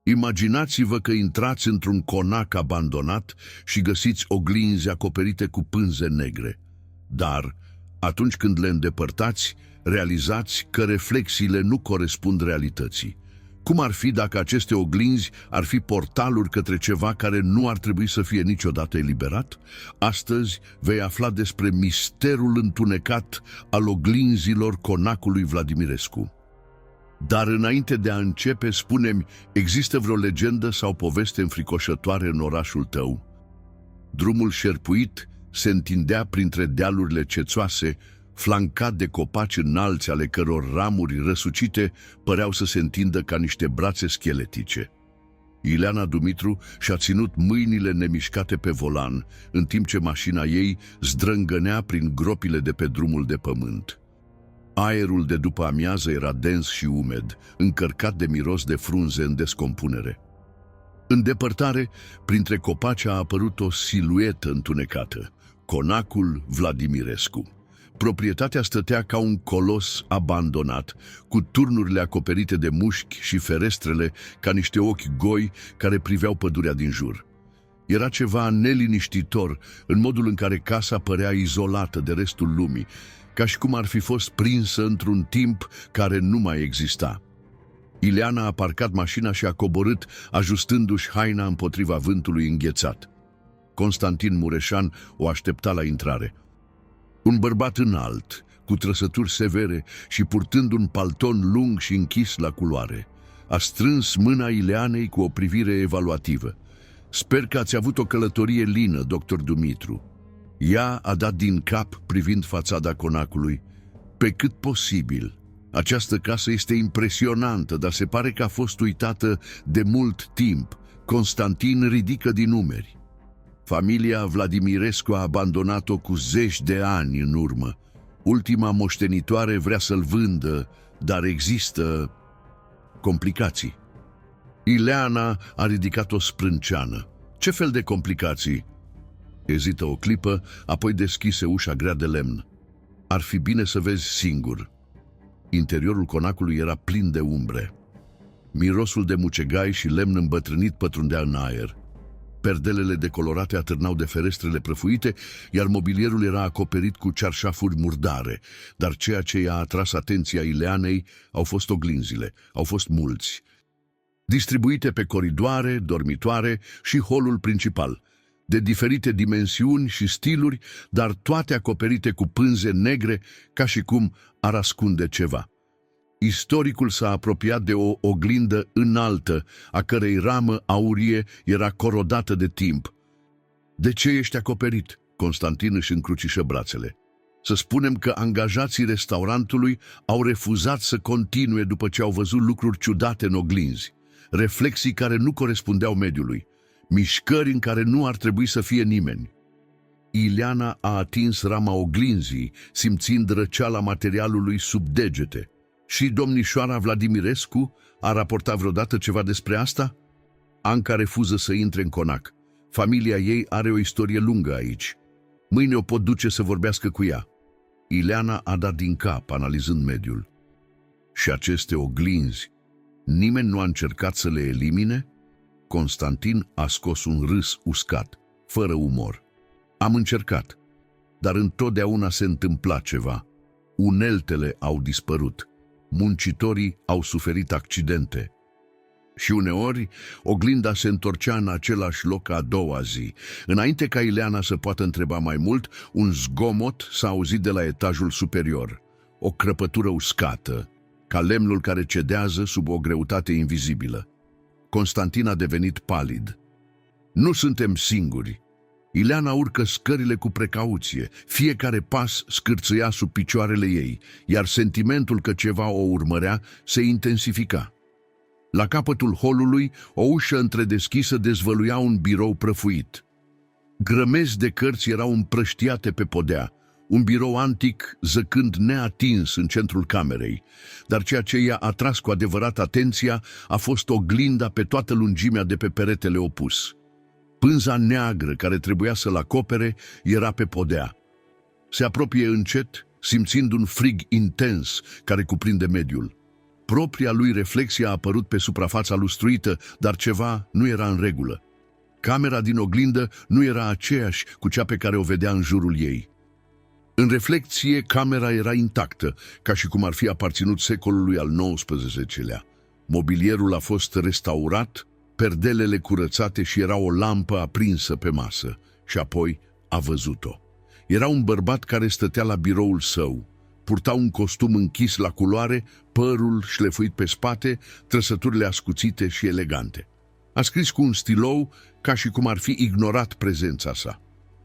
Imaginați-vă că intrați într-un conac abandonat și găsiți oglinzi acoperite cu pânze negre. Dar, atunci când le îndepărtați, realizați că reflexiile nu corespund realității. Cum ar fi dacă aceste oglinzi ar fi portaluri către ceva care nu ar trebui să fie niciodată eliberat? Astăzi vei afla despre misterul întunecat al oglinzilor conacului Vladimirescu. Dar înainte de a începe, spune-mi, există vreo legendă sau poveste înfricoșătoare în orașul tău? Drumul șerpuit se întindea printre dealurile cețoase, flancat de copaci înalți ale căror ramuri răsucite păreau să se întindă ca niște brațe scheletice. Ileana Dumitru și-a ținut mâinile nemișcate pe volan, în timp ce mașina ei zdrângănea prin gropile de pe drumul de pământ. Aerul de după amiază era dens și umed, încărcat de miros de frunze în descompunere. În depărtare, printre copaci a apărut o siluetă întunecată, conacul Vladimirescu. Proprietatea stătea ca un colos abandonat, cu turnurile acoperite de mușchi și ferestrele ca niște ochi goi care priveau pădurea din jur. Era ceva neliniștitor în modul în care casa părea izolată de restul lumii, ca și cum ar fi fost prinsă într-un timp care nu mai exista. Ileana a parcat mașina și a coborât, ajustându-și haina împotriva vântului înghețat. Constantin Mureșan o aștepta la intrare. Un bărbat înalt, cu trăsături severe și purtând un palton lung și închis la culoare, a strâns mâna Ileanei cu o privire evaluativă. Sper că ați avut o călătorie lină, doctor Dumitru. Ea a dat din cap privind fațada conacului. Pe cât posibil. Această casă este impresionantă, dar se pare că a fost uitată de mult timp. Constantin ridică din numeri. Familia Vladimirescu a abandonat-o cu zeci de ani în urmă. Ultima moștenitoare vrea să-l vândă, dar există complicații. Ileana a ridicat o sprânceană. Ce fel de complicații? Ezită o clipă, apoi deschise ușa grea de lemn. Ar fi bine să vezi singur. Interiorul conacului era plin de umbre. Mirosul de mucegai și lemn îmbătrânit pătrundea în aer. Perdelele decolorate atârnau de ferestrele prăfuite, iar mobilierul era acoperit cu cearșafuri murdare. Dar ceea ce i-a atras atenția Ileanei au fost oglinzile. Au fost mulți, distribuite pe coridoare, dormitoare și holul principal, de diferite dimensiuni și stiluri, dar toate acoperite cu pânze negre, ca și cum ar ascunde ceva. Istoricul s-a apropiat de o oglindă înaltă, a cărei ramă aurie era corodată de timp. De ce ești acoperit? Constantin își încrucișă brațele. Să spunem că angajații restaurantului au refuzat să continue după ce au văzut lucruri ciudate în oglinzi, reflexii care nu corespundeau mediului, mișcări în care nu ar trebui să fie nimeni. Ileana a atins rama oglinzii, simțind răceala materialului sub degete. Și domnișoara Vladimirescu a raportat vreodată ceva despre asta? Anca refuză să intre în conac. Familia ei are o istorie lungă aici. Mâine o pot duce să vorbească cu ea. Ileana a dat din cap, analizând mediul. Și aceste oglinzi, nimeni nu a încercat să le elimine? Constantin a scos un râs uscat, fără umor. Am încercat, dar întotdeauna se întâmpla ceva. Uneltele au dispărut. Muncitorii au suferit accidente. Și uneori, oglinda se întorcea în același loc a doua zi. Înainte ca Ileana să poată întreba mai mult, un zgomot s-a auzit de la etajul superior. O crăpătură uscată, ca lemnul care cedează sub o greutate invizibilă. Constantin a devenit palid. Nu suntem singuri. Ileana urcă scările cu precauție. Fiecare pas scârțâia sub picioarele ei, iar sentimentul că ceva o urmărea se intensifica. La capătul holului, o ușă întredeschisă dezvăluia un birou prăfuit. Grămezi de cărți erau împrăștiate pe podea, un birou antic zăcând neatins în centrul camerei, dar ceea ce i-a atras cu adevărat atenția a fost oglinda pe toată lungimea de pe peretele opus. Pânza neagră care trebuia să-l acopere era pe podea. Se apropie încet, simțind un frig intens care cuprinde mediul. Propria lui reflexie a apărut pe suprafața lustruită, dar ceva nu era în regulă. Camera din oglindă nu era aceeași cu cea pe care o vedea în jurul ei. În reflecție, camera era intactă, ca și cum ar fi aparținut secolului al XIX-lea. Mobilierul a fost restaurat, perdelele curățate și era o lampă aprinsă pe masă. Și apoi a văzut-o. Era un bărbat care stătea la biroul său. Purta un costum închis la culoare, părul șlefuit pe spate, trăsăturile ascuțite și elegante. A scris cu un stilou ca și cum ar fi ignorat prezența sa.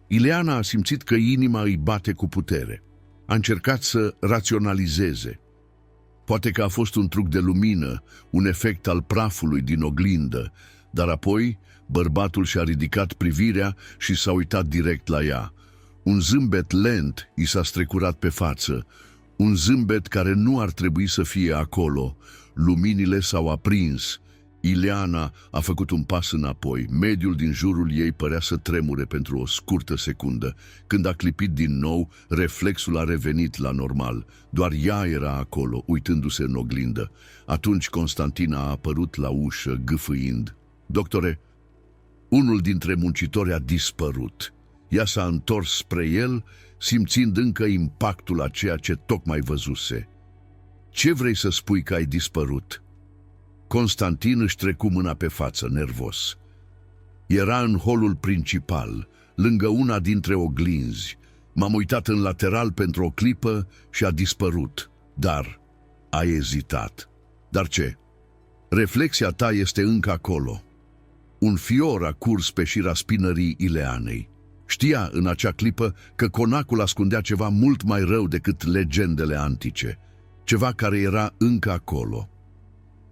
Ileana a simțit că inima îi bate cu putere. A încercat să raționalizeze. Poate că a fost un truc de lumină, un efect al prafului din oglindă, dar apoi bărbatul și-a ridicat privirea și s-a uitat direct la ea. Un zâmbet lent i s-a strecurat pe față, un zâmbet care nu ar trebui să fie acolo. Luminile s-au aprins. Ileana a făcut un pas înapoi. Mediul din jurul ei părea să tremure pentru o scurtă secundă. Când a clipit din nou, reflexul a revenit la normal. Doar ea era acolo, uitându-se în oglindă. Atunci Constantina a apărut la ușă, gâfâind. Doctore, unul dintre muncitori a dispărut. Ea s-a întors spre el, simțind încă impactul a ceea ce tocmai văzuse. Ce vrei să spui că ai dispărut? Constantin își trecu mâna pe față, nervos. Era în holul principal, lângă una dintre oglinzi. M-am uitat în lateral pentru o clipă și a dispărut. Dar a ezitat. Dar ce? Reflexia ta este încă acolo. Un fior a curs pe șira spinării Ileanei. Știa în acea clipă că conacul ascundea ceva mult mai rău decât legendele antice, ceva care era încă acolo.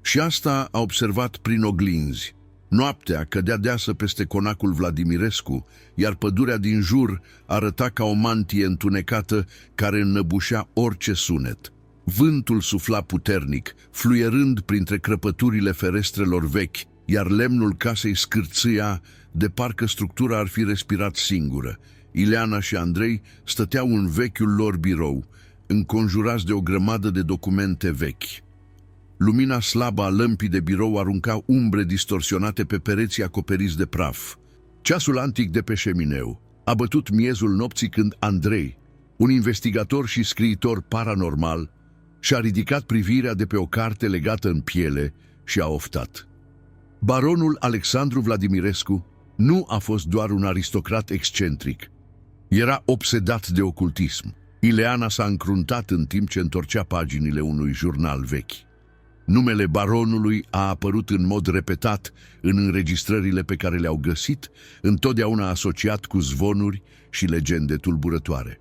Și asta a observat prin oglinzi. Noaptea cădea deasă peste conacul Vladimirescu, iar pădurea din jur arăta ca o mantie întunecată care înnăbușea orice sunet. Vântul sufla puternic, fluierând printre crăpăturile ferestrelor vechi, iar lemnul casei scârțâia, de parcă structura ar fi respirat singură. Ileana și Andrei stăteau în vechiul lor birou, înconjurați de o grămadă de documente vechi. Lumina slabă a lămpii de birou arunca umbre distorsionate pe pereții acoperiți de praf. Ceasul antic de pe șemineu a bătut miezul nopții când Andrei, un investigator și scriitor paranormal, și-a ridicat privirea de pe o carte legată în piele și a oftat. Baronul Alexandru Vladimirescu nu a fost doar un aristocrat excentric. Era obsedat de ocultism. Ileana s-a încruntat în timp ce întorcea paginile unui jurnal vechi. Numele baronului a apărut în mod repetat în înregistrările pe care le-au găsit, întotdeauna asociat cu zvonuri și legende tulburătoare.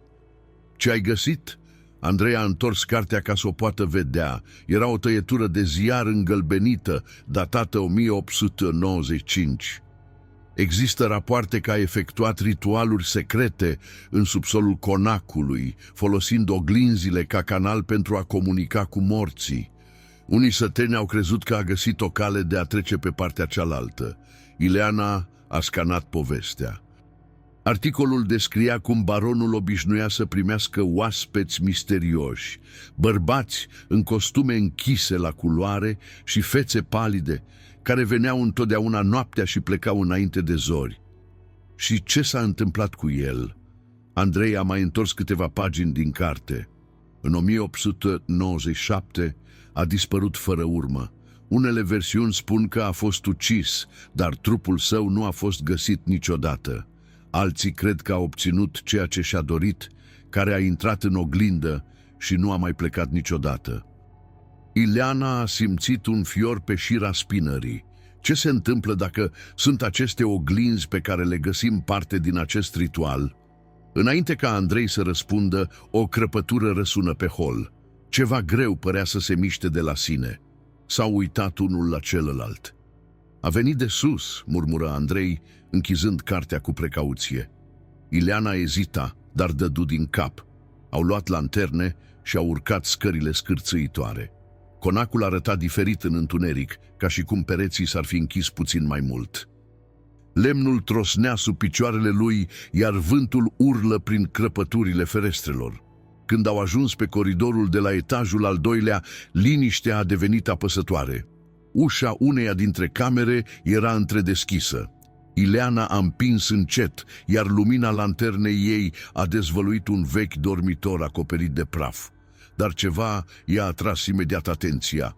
Ce ai găsit? Andrei a întors cartea ca să o poată vedea. Era o tăietură de ziar îngălbenită, datată 1895. Există rapoarte că a efectuat ritualuri secrete în subsolul conacului, folosind oglinzile ca canal pentru a comunica cu morții. Unii săteni au crezut că a găsit o cale de a trece pe partea cealaltă. Ileana a scanat povestea. Articolul descria cum baronul obișnuia să primească oaspeți misterioși, bărbați în costume închise la culoare și fețe palide, care veneau întotdeauna noaptea și plecau înainte de zori. Și ce s-a întâmplat cu el? Andrei a mai întors câteva pagini din carte. În 1897 a dispărut fără urmă. Unele versiuni spun că a fost ucis, dar trupul său nu a fost găsit niciodată. Alții cred că a obținut ceea ce și-a dorit, care a intrat în oglindă și nu a mai plecat niciodată. Ileana a simțit un fior pe șira spinării. Ce se întâmplă dacă sunt aceste oglinzi pe care le găsim parte din acest ritual? Înainte ca Andrei să răspundă, o crăpătură răsună pe hol. Ceva greu părea să se miște de la sine. S-au uitat unul la celălalt. A venit de sus, murmură Andrei, închizând cartea cu precauție. Ileana ezita, dar dădu din cap. Au luat lanterne și au urcat scările scârțâitoare. Conacul arăta diferit în întuneric, ca și cum pereții s-ar fi închis puțin mai mult. Lemnul trosnea sub picioarele lui, iar vântul urlă prin crăpăturile ferestrelor. Când au ajuns pe coridorul de la etajul al doilea, liniștea a devenit apăsătoare. Ușa uneia dintre camere era întredeschisă. Ileana a împins încet, iar lumina lanternei ei a dezvăluit un vechi dormitor acoperit de praf. Dar ceva i-a atras imediat atenția.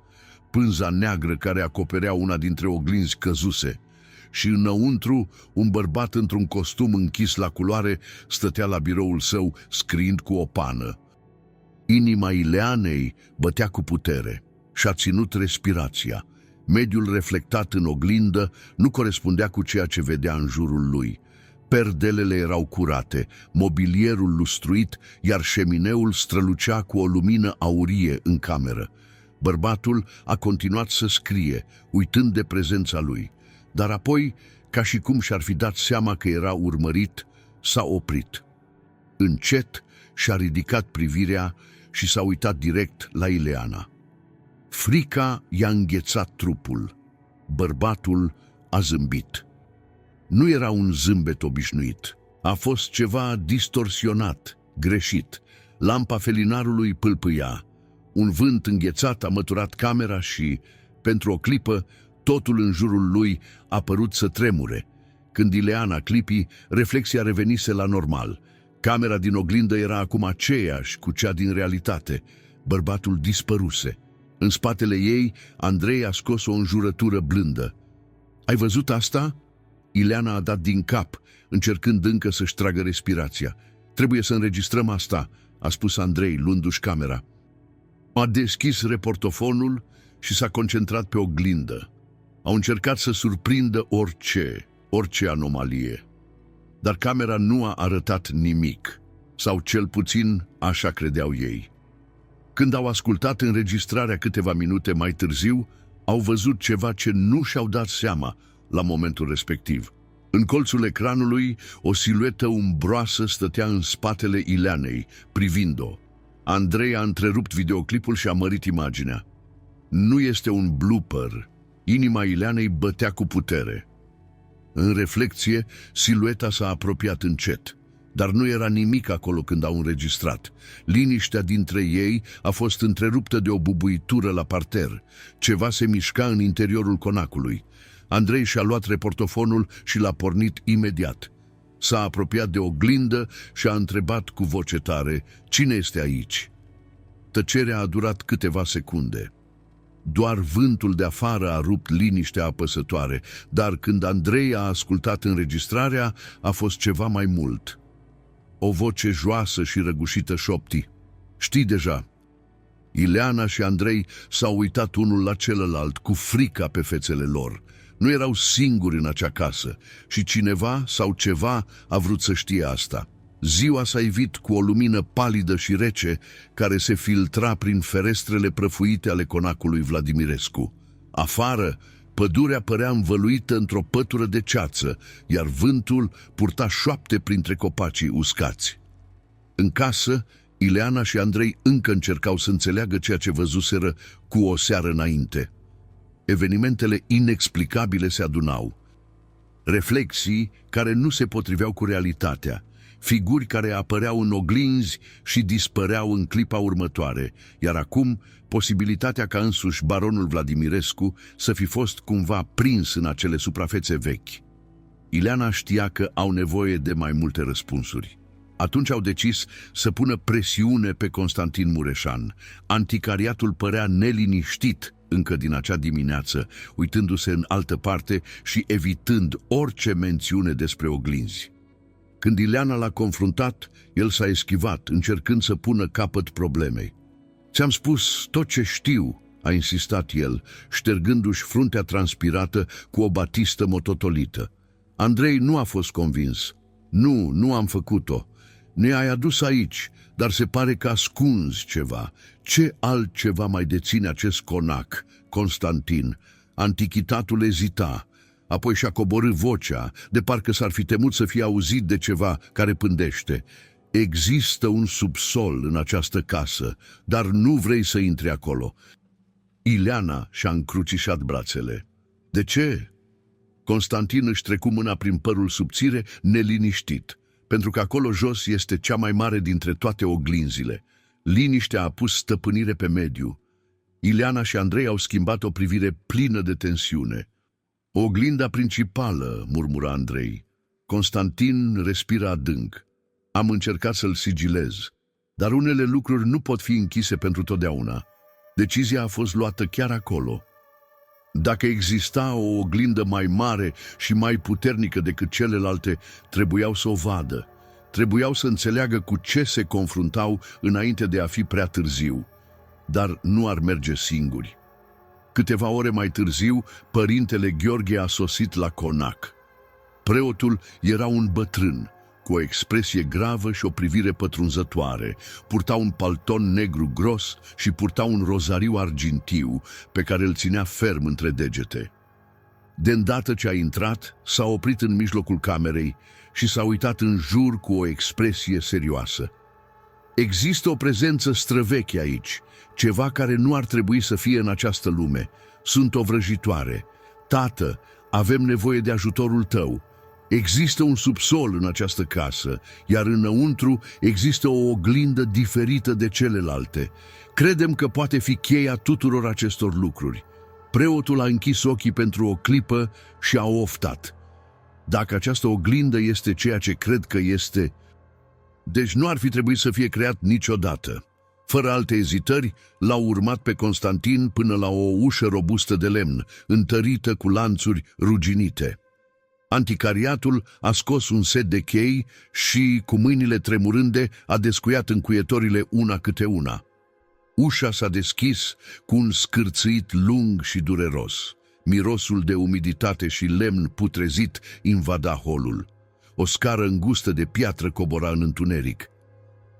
Pânza neagră care acoperea una dintre oglinzi căzuse. Și înăuntru, un bărbat într-un costum închis la culoare stătea la biroul său, scriind cu o pană. Inima Ileanei bătea cu putere și-a ținut respirația. Mediul reflectat în oglindă nu corespundea cu ceea ce vedea în jurul lui. Perdelele erau curate, mobilierul lustruit, iar șemineul strălucea cu o lumină aurie în cameră. Bărbatul a continuat să scrie, uitând de prezența lui, dar apoi, ca și cum și-ar fi dat seama că era urmărit, s-a oprit. Încet și-a ridicat privirea și s-a uitat direct la Ileana. Frica i-a înghețat trupul. Bărbatul a zâmbit. Nu era un zâmbet obișnuit. A fost ceva distorsionat, greșit. Lampa felinarului pâlpâia. Un vânt înghețat a măturat camera și, pentru o clipă, totul în jurul lui a părut să tremure. Când Ileana clipi, reflexia revenise la normal. Camera din oglindă era acum aceeași cu cea din realitate. Bărbatul dispăruse. În spatele ei, Andrei a scos o înjurătură blândă. Ai văzut asta?" Ileana a dat din cap, încercând încă să-și tragă respirația. Trebuie să înregistrăm asta," a spus Andrei, luându-și camera. A deschis reportofonul și s-a concentrat pe oglindă. Au încercat să surprindă orice anomalie. Dar camera nu a arătat nimic, sau cel puțin așa credeau ei. Când au ascultat înregistrarea câteva minute mai târziu, au văzut ceva ce nu și-au dat seama la momentul respectiv. În colțul ecranului, o siluetă umbroasă stătea în spatele Ileanei, privind-o. Andrei a întrerupt videoclipul și a mărit imaginea. Nu este un blooper. Inima Ileanei bătea cu putere. În reflecție, silueta s-a apropiat încet. Dar nu era nimic acolo când au înregistrat. Liniștea dintre ei a fost întreruptă de o bubuitură la parter. Ceva se mișca în interiorul conacului. Andrei și-a luat reportofonul și l-a pornit imediat. S-a apropiat de oglindă și a întrebat cu voce tare: "Cine este aici?" Tăcerea a durat câteva secunde. Doar vântul de afară a rupt liniștea apăsătoare, dar când Andrei a ascultat înregistrarea, a fost ceva mai mult. O voce joasă și răgușită șopti: "Știi deja." Ileana și Andrei s-au uitat unul la celălalt cu frica pe fețele lor. Nu erau singuri în acea casă și cineva sau ceva a vrut să știe asta. Ziua s-a ivit cu o lumină palidă și rece care se filtra prin ferestrele prăfuite ale conacului Vladimirescu. Afară, pădurea părea învăluită într-o pătură de ceață, iar vântul purta șoapte printre copacii uscați. În casă, Ileana și Andrei încă încercau să înțeleagă ceea ce văzuseră cu o seară înainte. Evenimentele inexplicabile se adunau. Reflexii care nu se potriveau cu realitatea, figuri care apăreau în oglinzi și dispăreau în clipa următoare, iar acum posibilitatea ca însuși baronul Vladimirescu să fi fost cumva prins în acele suprafețe vechi. Ileana știa că au nevoie de mai multe răspunsuri. Atunci au decis să pună presiune pe Constantin Mureșan. Anticariatul părea neliniștit încă din acea dimineață, uitându-se în altă parte și evitând orice mențiune despre oglinzi. Când Ileana l-a confruntat, el s-a eschivat, încercând să pună capăt problemei. "Ți-am spus tot ce știu," a insistat el, ștergându-și fruntea transpirată cu o batistă mototolită. Andrei nu a fost convins. Nu am făcut-o. Ne-ai adus aici, dar se pare că ascunzi ceva. Ce altceva mai deține acest conac, Constantin?" Antichitatul ezita. Apoi și-a coborât vocea, de parcă s-ar fi temut să fie auzit de ceva care pândește. "Există un subsol în această casă, dar nu vrei să intri acolo." Ileana și-a încrucișat brațele. "De ce?" Constantin își trecu mâna prin părul subțire, neliniștit, pentru că acolo jos este cea mai mare dintre toate oglinzile. Liniștea a pus stăpânire pe mediu. Ileana și Andrei au schimbat o privire plină de tensiune. Oglinda principală, murmura Andrei. Constantin respiră adânc. Am încercat să-l sigilez, dar unele lucruri nu pot fi închise pentru totdeauna. Decizia a fost luată chiar acolo. Dacă exista o oglindă mai mare și mai puternică decât celelalte, trebuiau să o vadă. Trebuiau să înțeleagă cu ce se confruntau înainte de a fi prea târziu. Dar nu ar merge singuri. Câteva ore mai târziu, părintele Gheorghe a sosit la conac. Preotul era un bătrân, cu o expresie gravă și o privire pătrunzătoare. Purta un palton negru gros și purta un rozariu argintiu pe care îl ținea ferm între degete. De îndată ce a intrat, s-a oprit în mijlocul camerei și s-a uitat în jur cu o expresie serioasă. Există o prezență străveche aici, ceva care nu ar trebui să fie în această lume. Sunt o vrăjitoare. Tată, avem nevoie de ajutorul tău. Există un subsol în această casă, iar înăuntru există o oglindă diferită de celelalte. Credem că poate fi cheia tuturor acestor lucruri. Preotul a închis ochii pentru o clipă și a oftat. Dacă această oglindă este ceea ce cred că este, deci nu ar fi trebuit să fie creat niciodată. Fără alte ezitări, l-au urmat pe Constantin până la o ușă robustă de lemn, întărită cu lanțuri ruginite. Anticariatul a scos un set de chei și, cu mâinile tremurânde, a descuiat încuietorile una câte una. Ușa s-a deschis cu un scârțâit lung și dureros. Mirosul de umiditate și lemn putrezit invada holul. O scară îngustă de piatră cobora în întuneric.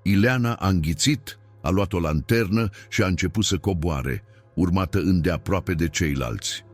Ileana a înghițit, a luat o lanternă și a început să coboare, urmată îndeaproape de ceilalți.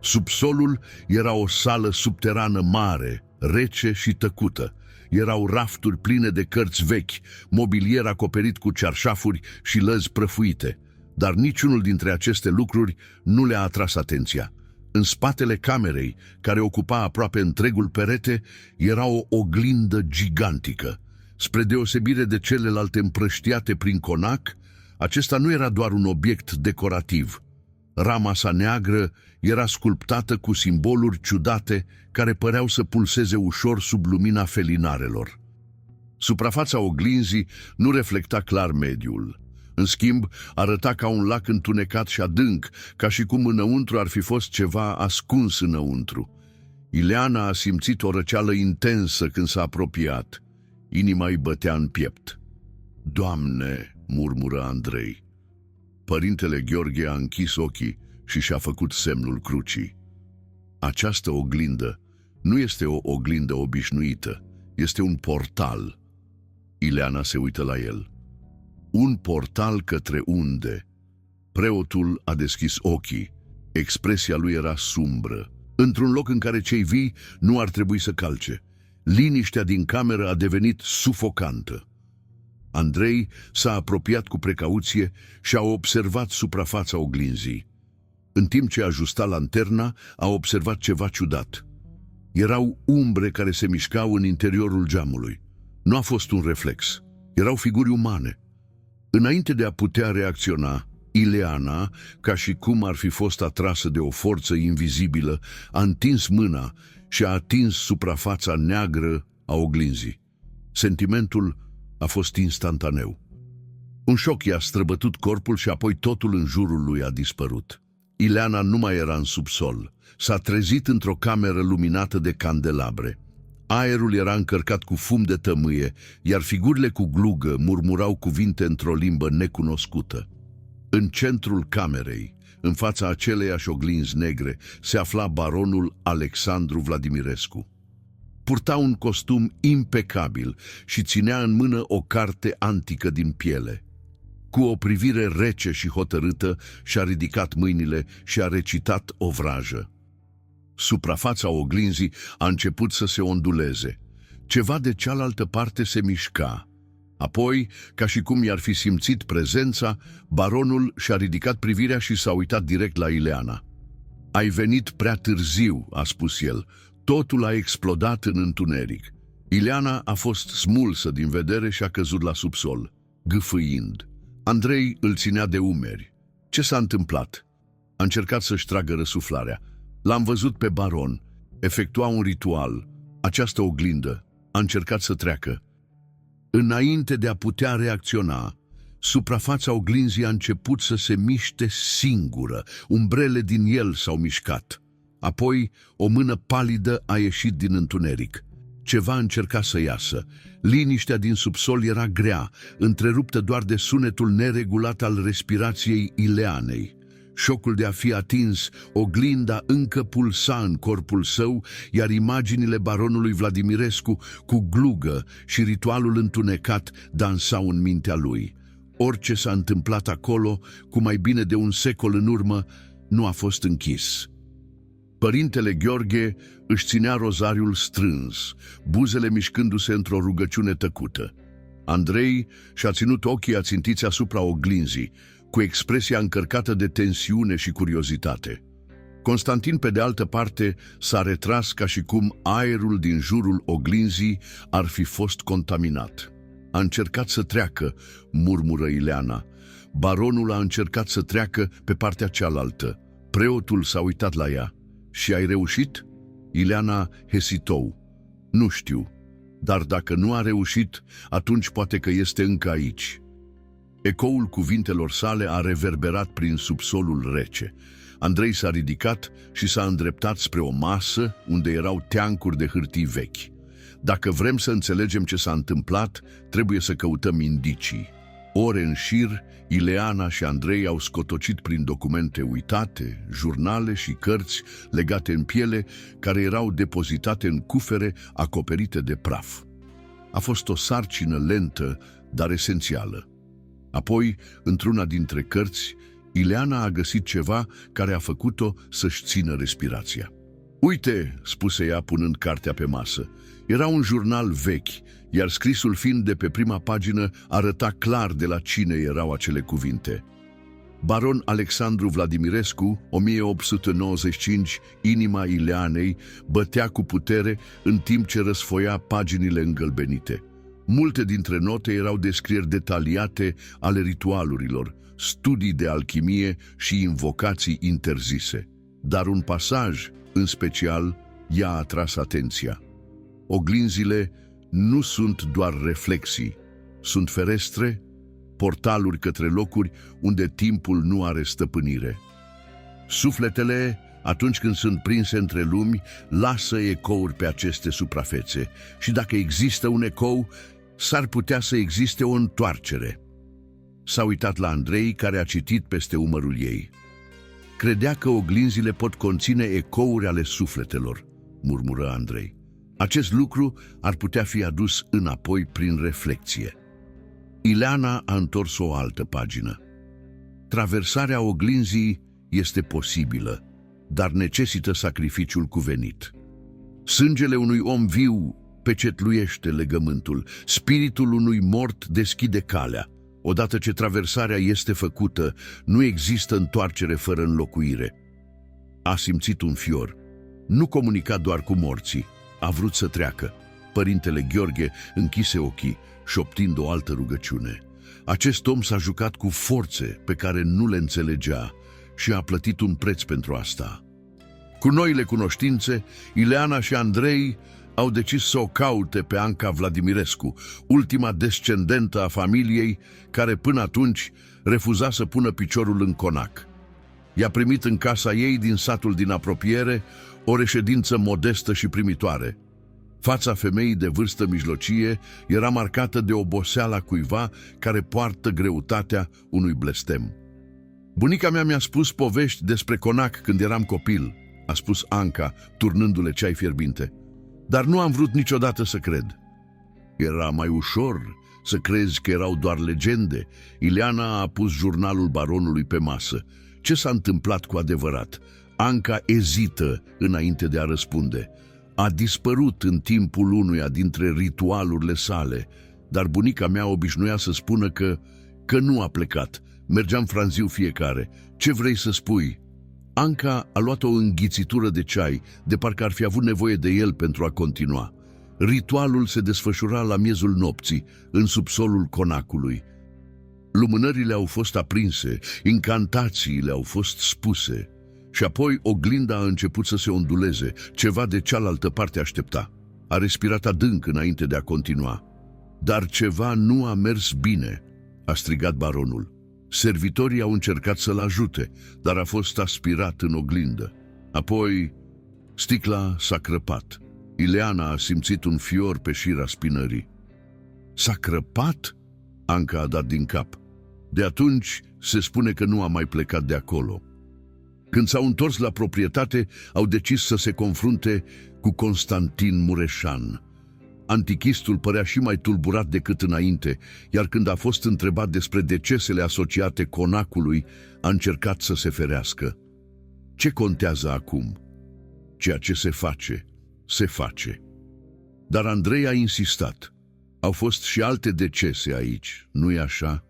Subsolul era o sală subterană mare, rece și tăcută. Erau rafturi pline de cărți vechi, mobilier acoperit cu cearșafuri și lăzi prăfuite, dar niciunul dintre aceste lucruri nu le-a atras atenția. În spatele camerei, care ocupa aproape întregul perete, era o oglindă gigantică. Spre deosebire de celelalte împrăștiate prin conac, acesta nu era doar un obiect decorativ. Rama sa neagră era sculptată cu simboluri ciudate care păreau să pulseze ușor sub lumina felinarelor. Suprafața oglinzii nu reflecta clar mediul. În schimb, arăta ca un lac întunecat și adânc, ca și cum înăuntru ar fi fost ceva ascuns înăuntru. Ileana a simțit o răceală intensă când s-a apropiat. Inima îi bătea în piept. Doamne, murmură Andrei. Părintele Gheorghe a închis ochii și și-a făcut semnul crucii. Această oglindă nu este o oglindă obișnuită, este un portal. Ileana se uită la el. Un portal către unde? Preotul a deschis ochii. Expresia lui era sumbră, într-un loc în care cei vii nu ar trebui să calce. Liniștea din cameră a devenit sufocantă. Andrei s-a apropiat cu precauție și a observat suprafața oglinzii. În timp ce ajusta lanterna, a observat ceva ciudat. Erau umbre care se mișcau în interiorul geamului. Nu a fost un reflex. Erau figuri umane. Înainte de a putea reacționa, Ileana, ca și cum ar fi fost atrasă de o forță invizibilă, a întins mâna și a atins suprafața neagră a oglinzii. Sentimentul a fost instantaneu. Un șoc i-a străbătut corpul și apoi totul în jurul lui a dispărut. Ileana nu mai era în subsol. S-a trezit într-o cameră luminată de candelabre. Aerul era încărcat cu fum de tămâie, iar figurile cu glugă murmurau cuvinte într-o limbă necunoscută. În centrul camerei, în fața aceleiași oglinzi negre, se afla baronul Alexandru Vladimirescu. Purta un costum impecabil și ținea în mână o carte antică din piele. Cu o privire rece și hotărâtă, și-a ridicat mâinile și a recitat o vrajă. Suprafața oglinzii a început să se onduleze. Ceva de cealaltă parte se mișca. Apoi, ca și cum i-ar fi simțit prezența, baronul și-a ridicat privirea și s-a uitat direct la Ileana. Ai venit prea târziu, a spus el. Totul a explodat în întuneric. Ileana a fost smulsă din vedere și a căzut la subsol, gâfâind. Andrei îl ținea de umeri. Ce s-a întâmplat? A încercat să-și tragă răsuflarea. L-am văzut pe baron. Efectua un ritual. Această oglindă. A încercat să treacă. Înainte de a putea reacționa, suprafața oglinzii a început să se miște singură. Umbrele din el s-au mișcat. Apoi, o mână palidă a ieșit din întuneric. Ceva încerca să iasă. Liniștea din subsol era grea, întreruptă doar de sunetul neregulat al respirației Ileanei. Șocul de a fi atins, oglinda încă pulsa în corpul său, iar imaginile baronului Vladimirescu cu glugă și ritualul întunecat dansau în mintea lui. Orice s-a întâmplat acolo, cu mai bine de un secol în urmă, nu a fost închis. Părintele Gheorghe își ținea rozariul strâns, buzele mișcându-se într-o rugăciune tăcută. Andrei și-a ținut ochii ațintiți asupra oglinzii, cu expresia încărcată de tensiune și curiozitate. Constantin, pe de altă parte, s-a retras ca și cum aerul din jurul oglinzii ar fi fost contaminat. A încercat să treacă, murmură Ileana. Baronul a încercat să treacă pe partea cealaltă. Preotul s-a uitat la ea. Și ai reușit? Ileana hesitou. Nu știu, dar dacă nu a reușit, atunci poate că este încă aici. Ecoul cuvintelor sale a reverberat prin subsolul rece. Andrei s-a ridicat și s-a îndreptat spre o masă unde erau teancuri de hârtii vechi. Dacă vrem să înțelegem ce s-a întâmplat, trebuie să căutăm indicii. Ore în șir, Ileana și Andrei au scotocit prin documente uitate, jurnale și cărți legate în piele, care erau depozitate în cufere acoperite de praf. A fost o sarcină lentă, dar esențială. Apoi, într-una dintre cărți, Ileana a găsit ceva care a făcut-o să-și țină respirația. Uite, spuse ea punând cartea pe masă, era un jurnal vechi, iar scrisul fiind de pe prima pagină arăta clar de la cine erau acele cuvinte. Baron Alexandru Vladimirescu, 1895, inima Ileanei, bătea cu putere în timp ce răsfoia paginile îngălbenite. Multe dintre note erau descrieri detaliate ale ritualurilor, studii de alchimie și invocații interzise. Dar un pasaj, în special, i-a atras atenția. Oglinzile nu sunt doar reflexii, sunt ferestre, portaluri către locuri unde timpul nu are stăpânire. Sufletele, atunci când sunt prinse între lumi, lasă ecouri pe aceste suprafețe și dacă există un ecou, s-ar putea să existe o întoarcere. S-a uitat la Andrei, care a citit peste umărul ei. Credea că oglinzile pot conține ecouri ale sufletelor, murmură Andrei. Acest lucru ar putea fi adus înapoi prin reflecție. Ileana a întors o altă pagină. Traversarea oglinzii este posibilă, dar necesită sacrificiul cuvenit. Sângele unui om viu pecetluiește legământul, spiritul unui mort deschide calea. Odată ce traversarea este făcută, nu există întoarcere fără înlocuire. A simțit un fior. Nu comunica doar cu morții. A vrut să treacă. Părintele Gheorghe închise ochii, șoptind o altă rugăciune. Acest om s-a jucat cu forțe pe care nu le înțelegea și a plătit un preț pentru asta. Cu noile cunoștințe, Ileana și Andrei au decis să o caute pe Anca Vladimirescu, ultima descendentă a familiei care până atunci refuza să pună piciorul în conac. I-a primit în casa ei din satul din apropiere o reședință modestă și primitoare. Fața femeii de vârstă mijlocie era marcată de oboseala cuiva care poartă greutatea unui blestem. Bunica mea mi-a spus povești despre conac când eram copil, a spus Anca, turnându-le ceai fierbinte. Dar nu am vrut niciodată să cred. Era mai ușor să crezi că erau doar legende. Ileana a pus jurnalul baronului pe masă. Ce s-a întâmplat cu adevărat? Anca ezită înainte de a răspunde. A dispărut în timpul unuia dintre ritualurile sale, dar bunica mea obișnuia să spună că nu a plecat. Mergeam franziu fiecare. Ce vrei să spui? Anca a luat o înghițitură de ceai, de parcă ar fi avut nevoie de el pentru a continua. Ritualul se desfășura la miezul nopții, în subsolul conacului. Lumânările au fost aprinse, incantațiile au fost spuse și apoi oglinda a început să se onduleze, ceva de cealaltă parte aștepta. A respirat adânc înainte de a continua. Dar ceva nu a mers bine, a strigat baronul. Servitorii au încercat să-l ajute, dar a fost aspirat în oglindă. Apoi, sticla s-a crăpat. Ileana a simțit un fior pe șira spinării. S-a crăpat? Anca a dat din cap. De atunci se spune că nu a mai plecat de acolo. Când s-au întors la proprietate, au decis să se confrunte cu Constantin Mureșan. Antichistul părea și mai tulburat decât înainte, iar când a fost întrebat despre decesele asociate conacului, a încercat să se ferească. Ce contează acum? Ceea ce se face, se face. Dar Andrei a insistat. Au fost și alte decese aici, nu-i așa?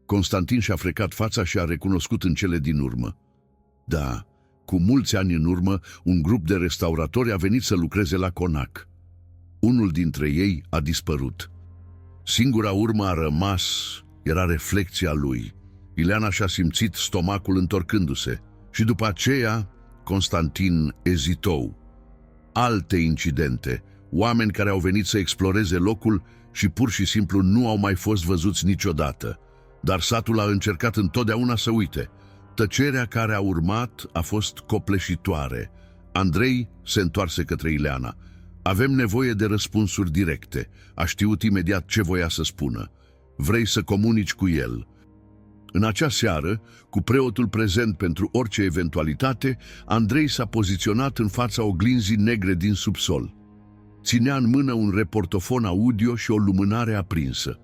Constantin și-a frecat fața și a recunoscut în cele din urmă. Da, cu mulți ani în urmă, un grup de restauratori a venit să lucreze la conac. Unul dintre ei a dispărut. Singura urmă a rămas era reflecția lui. Ileana și-a simțit stomacul întorcându-se și după aceea Constantin ezitou. Alte incidente, oameni care au venit să exploreze locul și pur și simplu nu au mai fost văzuți niciodată. Dar satul a încercat întotdeauna să uite. Tăcerea care a urmat a fost copleșitoare. Andrei se întoarse către Ileana. Avem nevoie de răspunsuri directe. A știut imediat ce voia să spună. Vrei să comunici cu el? În acea seară, cu preotul prezent pentru orice eventualitate, Andrei s-a poziționat în fața oglinzii negre din subsol. Ținea în mână un reportofon audio și o lumânare aprinsă.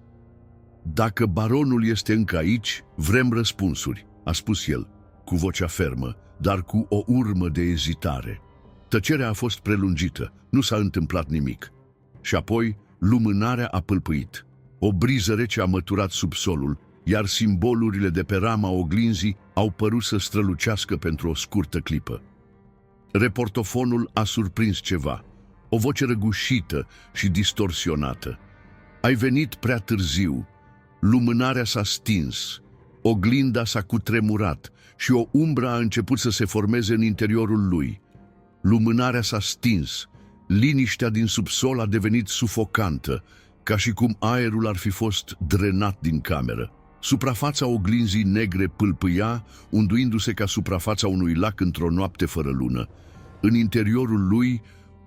Dacă baronul este încă aici, vrem răspunsuri, a spus el, cu vocea fermă, dar cu o urmă de ezitare. Tăcerea a fost prelungită, nu s-a întâmplat nimic. Și apoi, lumânarea a pâlpâit. O briză rece a măturat subsolul, iar simbolurile de pe rama oglinzii au părut să strălucească pentru o scurtă clipă. Reportofonul a surprins ceva, o voce răgușită și distorsionată. Ai venit prea târziu, lumânarea s-a stins, oglinda s-a cutremurat și o umbră a început să se formeze în interiorul lui. Lumânarea s-a stins, liniștea din subsol a devenit sufocantă, ca și cum aerul ar fi fost drenat din cameră. Suprafața oglinzii negre pâlpâia, unduindu-se ca suprafața unui lac într-o noapte fără lună. În interiorul lui,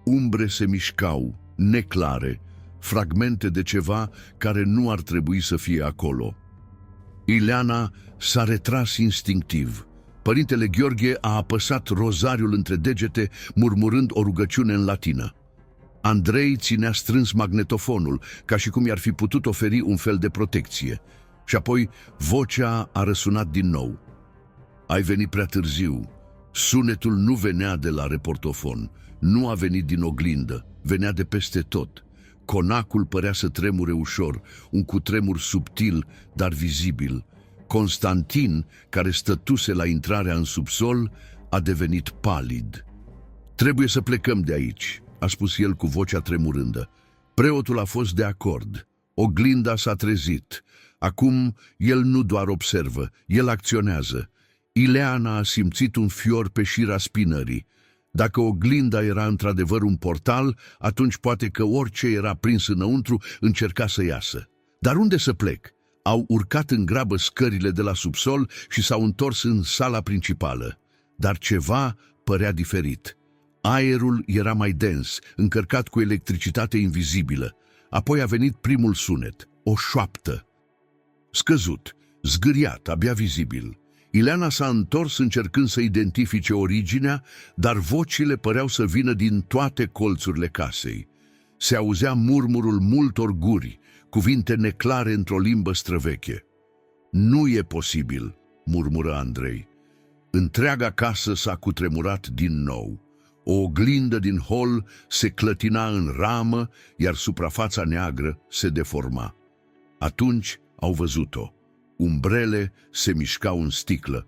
umbre se mișcau, neclare, fragmente de ceva care nu ar trebui să fie acolo. Ileana s-a retras instinctiv. Părintele Gheorghe a apăsat rozariul între degete, murmurând o rugăciune în latină. Andrei ținea strâns magnetofonul, ca și cum i-ar fi putut oferi un fel de protecție. Și apoi vocea a răsunat din nou. Ai venit prea târziu. Sunetul nu venea de la reportofon, nu a venit din oglindă, venea de peste tot. Conacul părea să tremure ușor, un cutremur subtil, dar vizibil. Constantin, care stătuse la intrarea în subsol, a devenit palid. Trebuie să plecăm de aici, a spus el cu vocea tremurândă. Preotul a fost de acord. Oglinda s-a trezit. Acum el nu doar observă, el acționează. Ileana a simțit un fior pe șira spinării. Dacă oglinda era într-adevăr un portal, atunci poate că orice era prins înăuntru încerca să iasă. Dar unde să plec? Au urcat în grabă scările de la subsol și s-au întors în sala principală. Dar ceva părea diferit. Aerul era mai dens, încărcat cu electricitate invizibilă. Apoi a venit primul sunet, o șoaptă. Scăzut, zgâriat, abia vizibil. Ileana s-a întors încercând să identifice originea, dar vocile păreau să vină din toate colțurile casei. Se auzea murmurul multor guri, cuvinte neclare într-o limbă străveche. Nu e posibil, murmură Andrei. Întreaga casă s-a cutremurat din nou. O oglindă din hol se clătina în ramă, iar suprafața neagră se deforma. Atunci au văzut-o. Umbrele se mișcau în sticlă.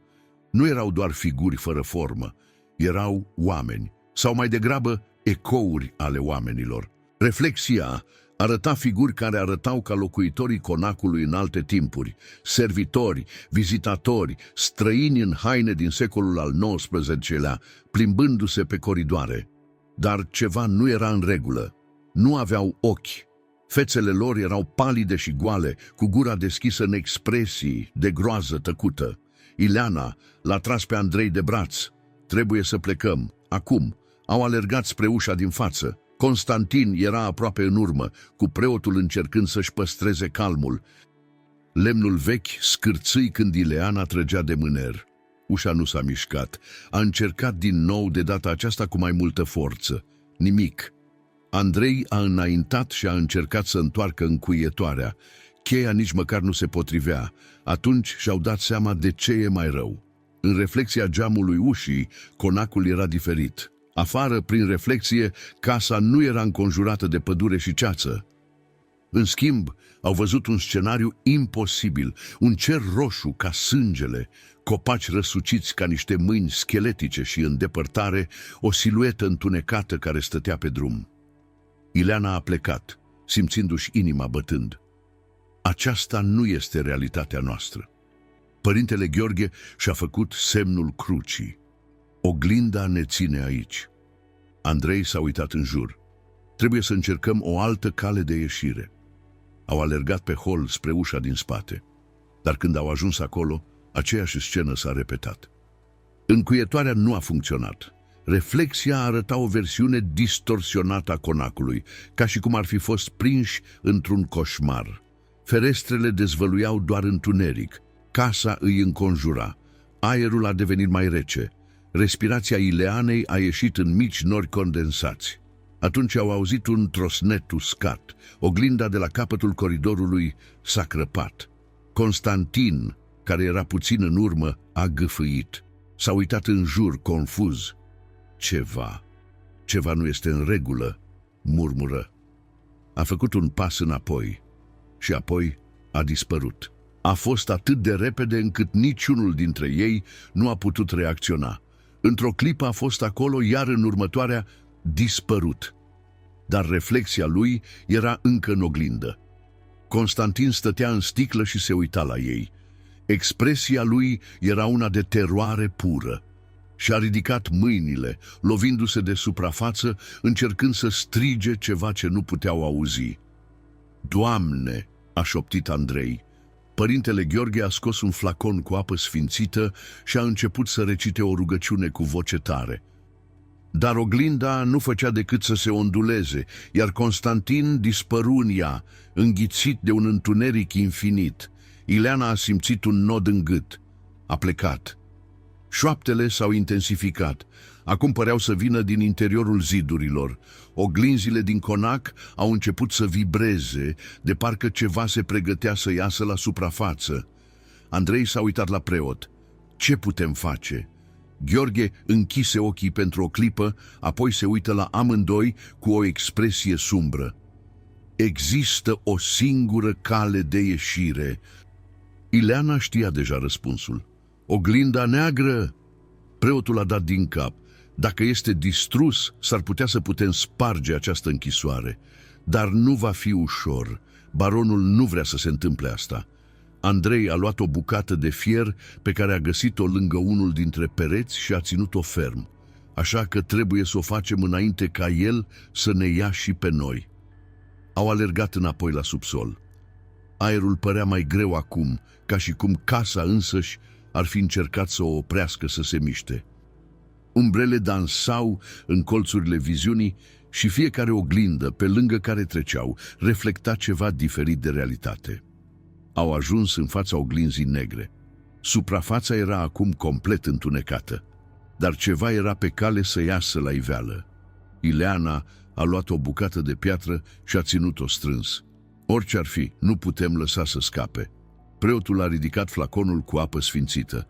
Nu erau doar figuri fără formă, erau oameni, sau mai degrabă ecouri ale oamenilor. Reflexia Arăta figuri care arătau ca locuitorii conacului în alte timpuri, servitori, vizitatori, străini în haine din secolul al XIX-lea, plimbându-se pe coridoare. Dar ceva nu era în regulă. Nu aveau ochi. Fețele lor erau palide și goale, cu gura deschisă în expresii de groază tăcută. Ileana l-a tras pe Andrei de braț. Trebuie să plecăm, acum. Au alergat spre ușa din față. Constantin era aproape în urmă, cu preotul încercând să-și păstreze calmul. Lemnul vechi scârțâi când Ileana trăgea de mâner. Ușa nu s-a mișcat. A încercat din nou, de data aceasta cu mai multă forță. Nimic. Andrei a înaintat și a încercat să întoarcă încuietoarea. Cheia nici măcar nu se potrivea. Atunci și-au dat seama de ce e mai rău. În reflexia geamului ușii, conacul era diferit. Afară, prin reflexie, casa nu era înconjurată de pădure și ceață. În schimb, au văzut un scenariu imposibil, un cer roșu ca sângele, copaci răsuciți ca niște mâini scheletice și, în depărtare, o siluetă întunecată care stătea pe drum. Ileana a plecat, simțindu-și inima bătând. Aceasta nu este realitatea noastră. Părintele Gheorghe și-a făcut semnul crucii. Oglinda ne ține aici. Andrei s-a uitat în jur. Trebuie să încercăm o altă cale de ieșire. Au alergat pe hol spre ușa din spate. Dar când au ajuns acolo, aceeași scenă s-a repetat. Încuietoarea nu a funcționat. Reflexia arăta o versiune distorsionată a conacului, ca și cum ar fi fost prinși într-un coșmar. Ferestrele dezvăluiau doar întuneric. Casa îi înconjura. Aerul a devenit mai rece. Respirația Ileanei a ieșit în mici nori condensați. Atunci au auzit un trosnet uscat. Oglinda de la capătul coridorului s-a crăpat. Constantin, care era puțin în urmă, a gâfâit. S-a uitat în jur, confuz. Ceva nu este în regulă, murmură. A făcut un pas înapoi și apoi a dispărut. A fost atât de repede încât niciunul dintre ei nu a putut reacționa. Într-o clipă a fost acolo, iar în următoarea dispărut. Dar reflexia lui era încă în oglindă. Constantin stătea în sticlă și se uita la ei. Expresia lui era una de teroare pură. Și-a ridicat mâinile, lovindu-se de suprafață, încercând să strige ceva ce nu puteau auzi. Doamne, a șoptit Andrei. Părintele Gheorghe a scos un flacon cu apă sfințită și a început să recite o rugăciune cu voce tare. Dar oglinda nu făcea decât să se onduleze, iar Constantin dispăru în ea, înghițit de un întuneric infinit. Ileana a simțit un nod în gât. A plecat. Șoaptele s-au intensificat. Acum păreau să vină din interiorul zidurilor. Oglinzile din conac au început să vibreze, de parcă ceva se pregătea să iasă la suprafață. Andrei s-a uitat la preot. Ce putem face? Gheorghe închise ochii pentru o clipă, apoi se uită la amândoi cu o expresie sumbră. Există o singură cale de ieșire. Ileana știa deja răspunsul. Oglinda neagră! Preotul a dat din cap. Dacă este distrus, s-ar putea să putem sparge această închisoare. Dar nu va fi ușor. Baronul nu vrea să se întâmple asta. Andrei a luat o bucată de fier pe care a găsit-o lângă unul dintre pereți și a ținut-o ferm. Așa că trebuie să o facem înainte ca el să ne ia și pe noi. Au alergat înapoi la subsol. Aerul părea mai greu acum, ca și cum casa însăși ar fi încercat să o oprească să se miște. Umbrele dansau în colțurile viziunii și fiecare oglindă pe lângă care treceau reflecta ceva diferit de realitate. Au ajuns în fața oglinzii negre. Suprafața era acum complet întunecată, dar ceva era pe cale să iasă la iveală. Ileana a luat o bucată de piatră și a ținut-o strâns. Orice ar fi, nu putem lăsa să scape. Preotul a ridicat flaconul cu apă sfințită.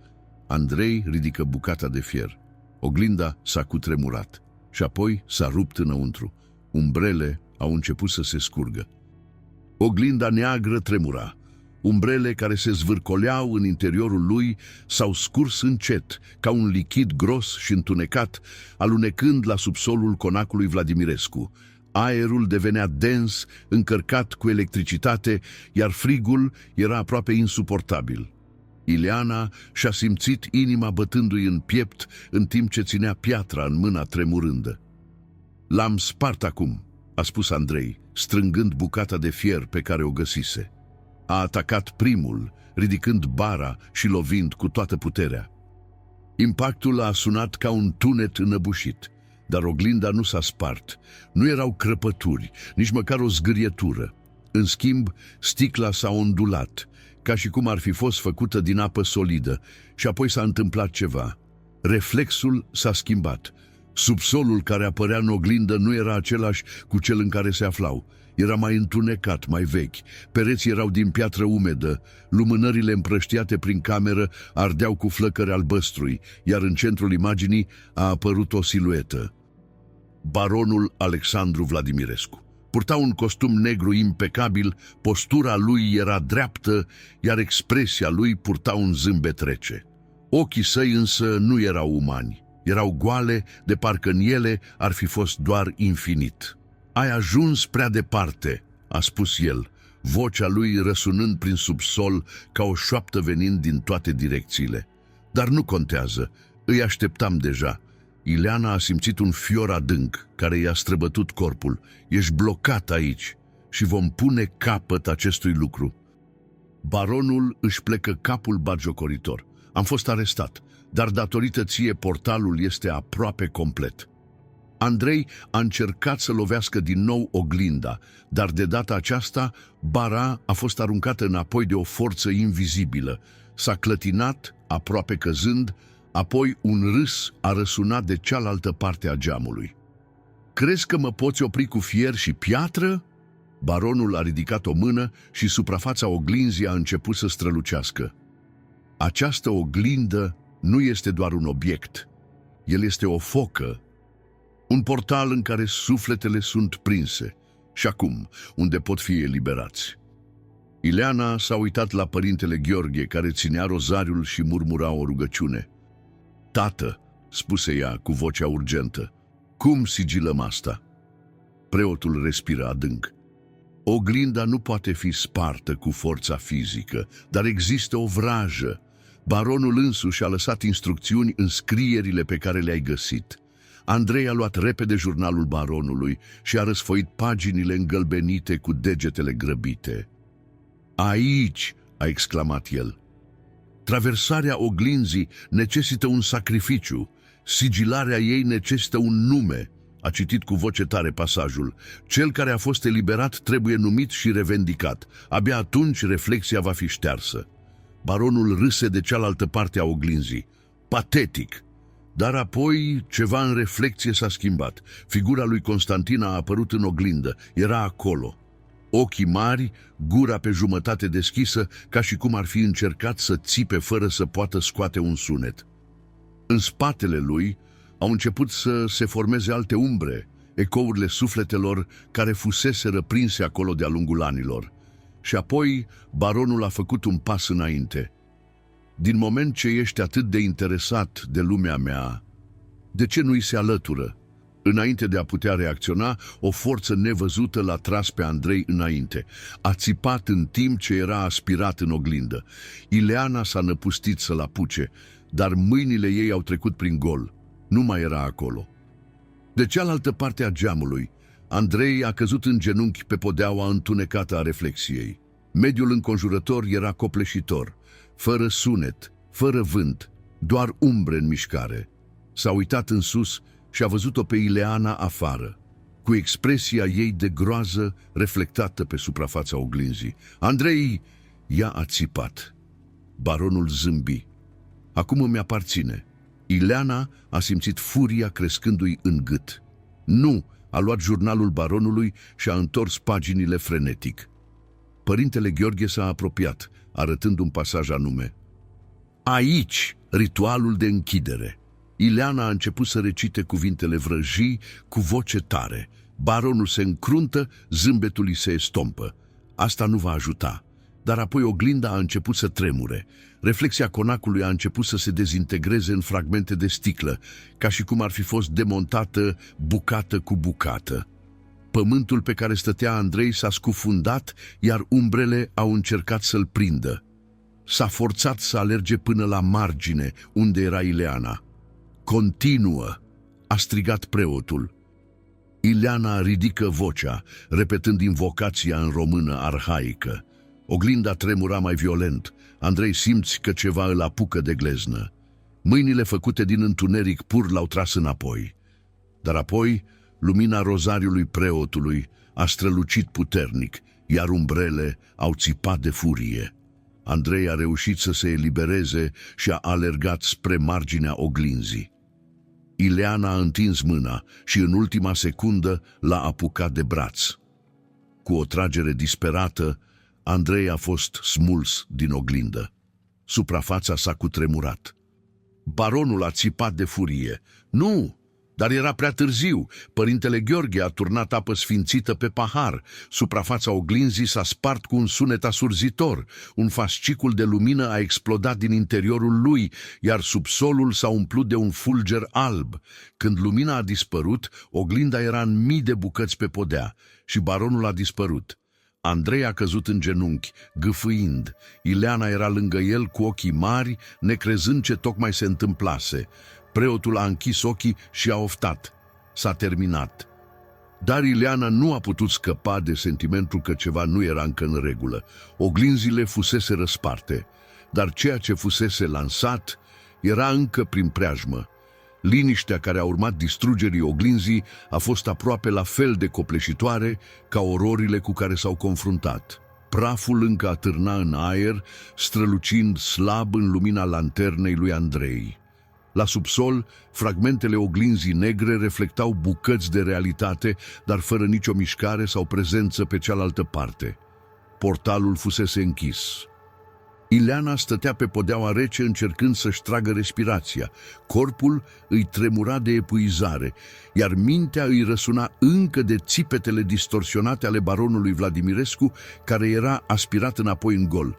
Andrei ridică bucata de fier. Oglinda s-a cutremurat și apoi s-a rupt înăuntru. Umbrele au început să se scurgă. Oglinda neagră tremura. Umbrele care se zvârcoleau în interiorul lui s-au scurs încet, ca un lichid gros și întunecat, alunecând la subsolul conacului Vladimirescu. Aerul devenea dens, încărcat cu electricitate, iar frigul era aproape insuportabil. Ileana și-a simțit inima bătându-i în piept în timp ce ținea piatra în mâna tremurândă. "L-am spart acum," a spus Andrei, strângând bucata de fier pe care o găsise. A atacat primul, ridicând bara și lovind cu toată puterea. Impactul a sunat ca un tunet înăbușit, dar oglinda nu s-a spart. Nu erau crăpături, nici măcar o zgârietură. În schimb, sticla s-a ondulat, ca și cum ar fi fost făcută din apă solidă, și apoi s-a întâmplat ceva. Reflexul s-a schimbat. Subsolul care apărea în oglindă nu era același cu cel în care se aflau. Era mai întunecat, mai vechi. Pereții erau din piatră umedă, lumânările împrăștiate prin cameră ardeau cu flăcări albăstrui, iar în centrul imaginii a apărut o siluetă. Baronul Alexandru Vladimirescu. Purta un costum negru impecabil, postura lui era dreaptă, iar expresia lui purta un zâmbet rece. Ochii săi însă nu erau umani. Erau goale, de parcă în ele ar fi fost doar infinit. "Ai ajuns prea departe," a spus el, vocea lui răsunând prin subsol ca o șoaptă venind din toate direcțiile. Dar nu contează, îi așteptam deja. Ileana a simțit un fior adânc care i-a străbătut corpul. "Ești blocat aici și vom pune capăt acestui lucru." Baronul își plecă capul batjocoritor. "Am fost arestat, dar datorită ție portalul este aproape complet." Andrei a încercat să lovească din nou oglinda, dar de data aceasta bara a fost aruncată înapoi de o forță invizibilă. S-a clătinat, aproape căzând, apoi un râs a răsunat de cealaltă parte a geamului. "Crezi că mă poți opri cu fier și piatră?" Baronul a ridicat o mână și suprafața oglinzii a început să strălucească. "Această oglindă nu este doar un obiect. El este o focă, un portal în care sufletele sunt prinse și acum, unde pot fi eliberați." Ileana s-a uitat la părintele Gheorghe, care ținea rozariul și murmura o rugăciune. "Tată," spuse ea cu vocea urgentă, "cum sigilăm asta?" Preotul respiră adânc. "Oglinda nu poate fi spartă cu forța fizică, dar există o vrajă. Baronul însuși a lăsat instrucțiuni în scrierile pe care le-ai găsit." Andrei a luat repede jurnalul baronului și a răsfoit paginile îngălbenite cu degetele grăbite. "Aici!" a exclamat el. "Traversarea oglinzii necesită un sacrificiu. Sigilarea ei necesită un nume." A citit cu voce tare pasajul. "Cel care a fost eliberat trebuie numit și revendicat. Abia atunci reflexia va fi ștearsă." Baronul râse de cealaltă parte a oglinzii. "Patetic!" Dar apoi ceva în reflecție s-a schimbat. Figura lui Constantin a apărut în oglindă. Era acolo. Ochii mari, gura pe jumătate deschisă, ca și cum ar fi încercat să țipe fără să poată scoate un sunet. În spatele lui au început să se formeze alte umbre, ecourile sufletelor care fuseseră prinse acolo de-a lungul anilor. Și apoi baronul a făcut un pas înainte. "Din moment ce ești atât de interesat de lumea mea, de ce nu-i se alătură?" Înainte de a putea reacționa, o forță nevăzută l-a tras pe Andrei înainte. A țipat în timp ce era aspirat în oglindă. Ileana s-a năpustit să-l apuce, dar mâinile ei au trecut prin gol. Nu mai era acolo. De cealaltă parte a geamului, Andrei a căzut în genunchi pe podeaua întunecată a reflexiei. Mediul înconjurător era copleșitor, fără sunet, fără vânt, doar umbre în mișcare. S-a uitat în sus și a văzut-o pe Ileana afară, cu expresia ei de groază reflectată pe suprafața oglinzii. "Andrei!" Ea a țipat. Baronul zâmbi. "Acum îmi aparține." Ileana a simțit furia crescându-i în gât. "Nu!" A luat jurnalul baronului și a întors paginile frenetic. Părintele Gheorghe s-a apropiat, arătând un pasaj anume. "Aici, ritualul de închidere." Ileana a început să recite cuvintele vrăjii cu voce tare. Baronul se încruntă, zâmbetul îi se estompă. Asta nu va ajuta. Dar apoi oglinda a început să tremure. Reflexia conacului a început să se dezintegreze în fragmente de sticlă, ca și cum ar fi fost demontată bucată cu bucată. Pământul pe care stătea Andrei s-a scufundat, iar umbrele au încercat să-l prindă. S-a forțat să alerge până la margine, unde era Ileana. "Continuă!" a strigat preotul. Ileana ridică vocea, repetând invocația în română arhaică. Oglinda tremura mai violent. Andrei simți că ceva îl apucă de gleznă. Mâinile făcute din întuneric pur l-au tras înapoi. Dar apoi, lumina rozariului preotului a strălucit puternic, iar umbrele au țipat de furie. Andrei a reușit să se elibereze și a alergat spre marginea oglinzii. Ileana a întins mâna și în ultima secundă l-a apucat de braț. Cu o tragere disperată, Andrei a fost smuls din oglindă. Suprafața s-a cutremurat. Baronul a țipat de furie. "Nu!" Dar era prea târziu. Părintele Gheorghe a turnat apă sfințită pe pahar. Suprafața oglinzii s-a spart cu un sunet asurzitor. Un fascicul de lumină a explodat din interiorul lui, iar subsolul s-a umplut de un fulger alb. Când lumina a dispărut, oglinda era în mii de bucăți pe podea și baronul a dispărut. Andrei a căzut în genunchi, gâfâind. Ileana era lângă el cu ochii mari, necrezând ce tocmai se întâmplase. Preotul a închis ochii și a oftat. S-a terminat. Dar Ileana nu a putut scăpa de sentimentul că ceva nu era încă în regulă. Oglinzile fusese răsparte, dar ceea ce fusese lansat era încă prin preajmă. Liniștea care a urmat distrugerii oglinzii a fost aproape la fel de copleșitoare ca ororile cu care s-au confruntat. Praful încă atârna în aer, strălucind slab în lumina lanternei lui Andrei. La subsol, fragmentele oglinzii negre reflectau bucăți de realitate, dar fără nicio mișcare sau prezență pe cealaltă parte. Portalul fusese închis. Ileana stătea pe podeaua rece încercând să-și tragă respirația. Corpul îi tremura de epuizare, iar mintea îi răsuna încă de țipetele distorsionate ale baronului Vladimirescu, care era aspirat înapoi în gol.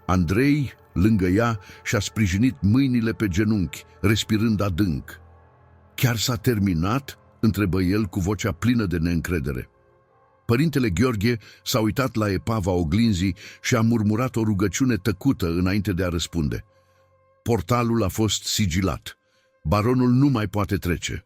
Andrei, lângă ea, și-a sprijinit mâinile pe genunchi, respirând adânc. "Chiar s-a terminat?" întrebă el cu vocea plină de neîncredere. Părintele Gheorghe s-a uitat la epava oglinzii și a murmurat o rugăciune tăcută înainte de a răspunde. Portalul a fost sigilat. Baronul nu mai poate trece.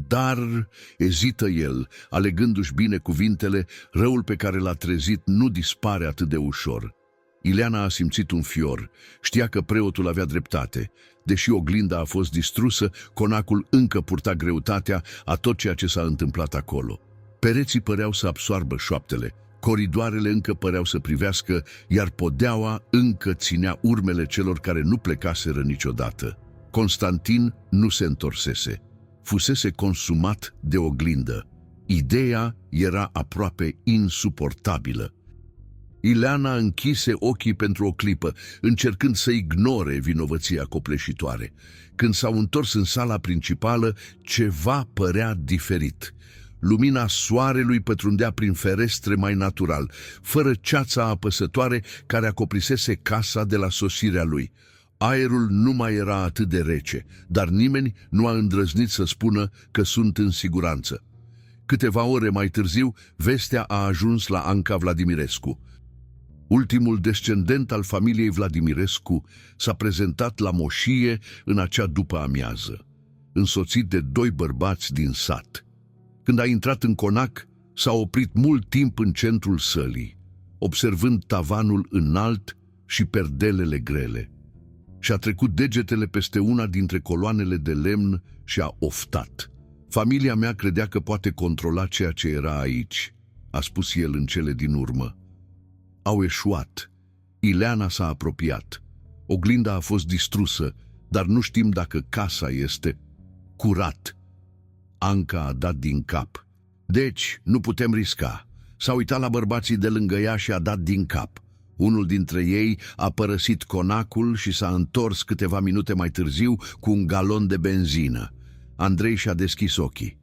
Dar, ezită el, alegându-și bine cuvintele, răul pe care l-a trezit nu dispare atât de ușor. Ileana a simțit un fior. Știa că preotul avea dreptate. Deși oglinda a fost distrusă, conacul încă purta greutatea a tot ceea ce s-a întâmplat acolo. Pereții păreau să absoarbă șoaptele, coridoarele încă păreau să privească, iar podeaua încă ținea urmele celor care nu plecaseră niciodată. Constantin nu se întorsese. Fusese consumat de oglindă. Ideea era aproape insuportabilă. Ileana închise ochii pentru o clipă, încercând să ignore vinovăția copleșitoare. Când s-au întors în sala principală, ceva părea diferit. Lumina soarelui pătrundea prin ferestre mai natural, fără ceața apăsătoare care acoprisese casa de la sosirea lui. Aerul nu mai era atât de rece, dar nimeni nu a îndrăznit să spună că sunt în siguranță. Câteva ore mai târziu, vestea a ajuns la Anca Vladimirescu. Ultimul descendent al familiei Vladimirescu s-a prezentat la moșie în acea după-amiază, însoțit de 2 bărbați din sat. Când a intrat în conac, s-a oprit mult timp în centrul sălii, observând tavanul înalt și perdelele grele. Și-a trecut degetele peste una dintre coloanele de lemn și a oftat. "Familia mea credea că poate controla ceea ce era aici," a spus el în cele din urmă. Au eșuat. Ileana s-a apropiat. Oglinda a fost distrusă, dar nu știm dacă casa este curat. Anca a dat din cap. "Deci, nu putem risca." S-a uitat la bărbații de lângă ea și a dat din cap. Unul dintre ei a părăsit conacul și s-a întors câteva minute mai târziu cu un galon de benzină. Andrei și-a deschis ochii.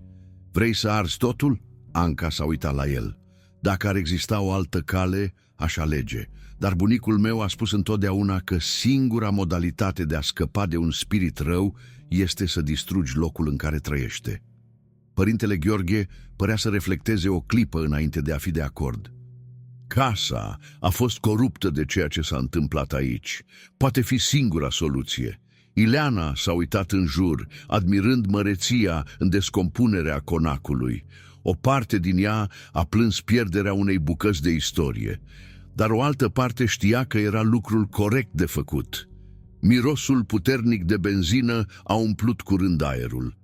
"Vrei să arzi totul?" Anca s-a uitat la el. "Dacă ar exista o altă cale, aș alege. Dar bunicul meu a spus întotdeauna că singura modalitate de a scăpa de un spirit rău este să distrugi locul în care trăiește." Părintele Gheorghe părea să reflecteze o clipă înainte de a fi de acord. Casa a fost coruptă de ceea ce s-a întâmplat aici. Poate fi singura soluție. Ileana s-a uitat în jur, admirând măreția în descompunerea conacului. O parte din ea a plâns pierderea unei bucăți de istorie, dar o altă parte știa că era lucrul corect de făcut. Mirosul puternic de benzină a umplut curând aerul.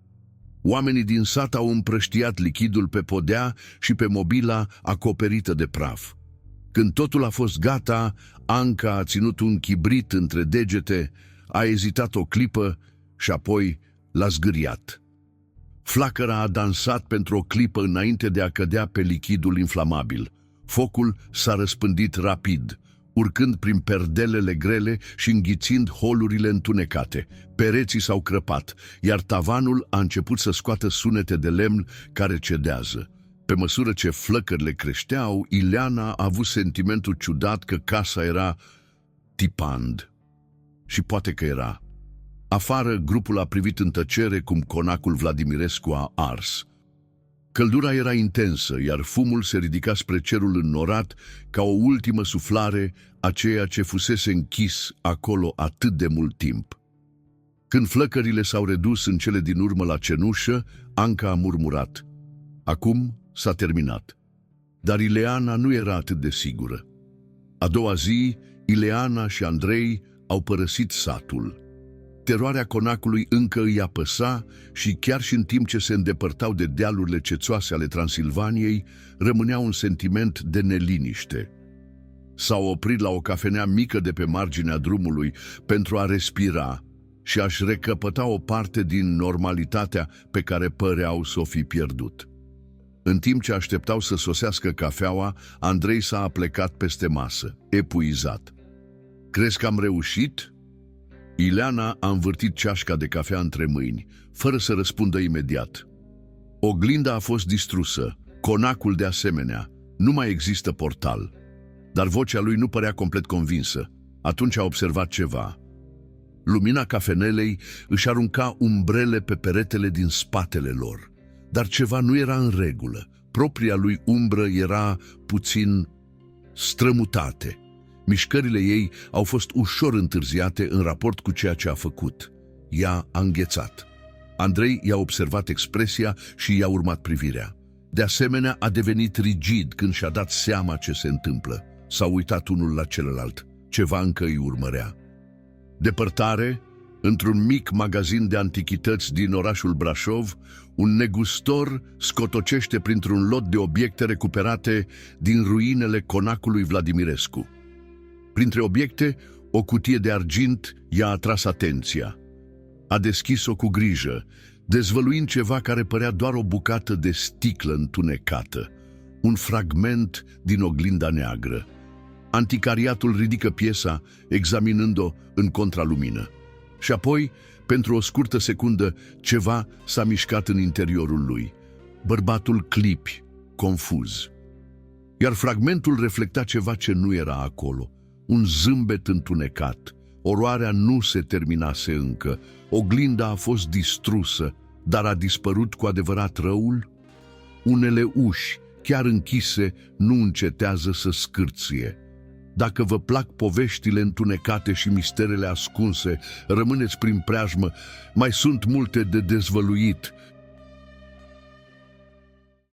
Oamenii din sat au împrăștiat lichidul pe podea și pe mobila acoperită de praf. Când totul a fost gata, Anca a ținut un chibrit între degete, a ezitat o clipă și apoi l-a zgâriat. Flacăra a dansat pentru o clipă înainte de a cădea pe lichidul inflamabil. Focul s-a răspândit rapid, urcând prin perdelele grele și înghițind holurile întunecate. Pereții s-au crăpat, iar tavanul a început să scoată sunete de lemn care cedează. Pe măsură ce flăcările creșteau, Ileana a avut sentimentul ciudat că casa era tipand. Și poate că era. Afară, grupul a privit în tăcere cum conacul Vladimirescu a ars. Căldura era intensă, iar fumul se ridica spre cerul înnorat ca o ultimă suflare a ceea ce fusese închis acolo atât de mult timp. Când flăcările s-au redus în cele din urmă la cenușă, Anca a murmurat: "Acum s-a terminat." Dar Ileana nu era atât de sigură. A doua zi, Ileana și Andrei au părăsit satul. Teroarea conacului încă îi apăsa și chiar și în timp ce se îndepărtau de dealurile cețoase ale Transilvaniei, rămânea un sentiment de neliniște. S-au oprit la o cafenea mică de pe marginea drumului pentru a respira și a-și recăpăta o parte din normalitatea pe care păreau să o fi pierdut. În timp ce așteptau să sosească cafeaua, Andrei s-a aplecat peste masă, epuizat. "Crezi că am reușit?" Ileana a învârtit ceașca de cafea între mâini, fără să răspundă imediat. Oglinda a fost distrusă, conacul de asemenea, nu mai există portal. Dar vocea lui nu părea complet convinsă. Atunci a observat ceva. Lumina cafenelei își arunca umbrele pe peretele din spatele lor, dar ceva nu era în regulă. Propria lui umbră era puțin strămutate. Mișcările ei au fost ușor întârziate în raport cu ceea ce a făcut. Ea a înghețat. Andrei i-a observat expresia și i-a urmat privirea. De asemenea, a devenit rigid când și-a dat seama ce se întâmplă. S-au uitat unul la celălalt. Ceva încă îi urmărea. Depărtare, într-un mic magazin de antichități din orașul Brașov, un negustor scotocește printr-un lot de obiecte recuperate din ruinele conacului Vladimirescu. Printre obiecte, o cutie de argint i-a atras atenția. A deschis-o cu grijă, dezvăluind ceva care părea doar o bucată de sticlă întunecată, un fragment din oglinda neagră. Anticariatul ridică piesa, examinând-o în contralumină. Și apoi, pentru o scurtă secundă, ceva s-a mișcat în interiorul lui. Bărbatul clipi, confuz. Iar fragmentul reflecta ceva ce nu era acolo. Un zâmbet întunecat. Oroarea nu se terminase încă. Oglinda a fost distrusă, dar a dispărut cu adevărat răul? Unele uși, chiar închise, nu încetează să scârție. Dacă vă plac poveștile întunecate și misterele ascunse, rămâneți prin preajmă, mai sunt multe de dezvăluit,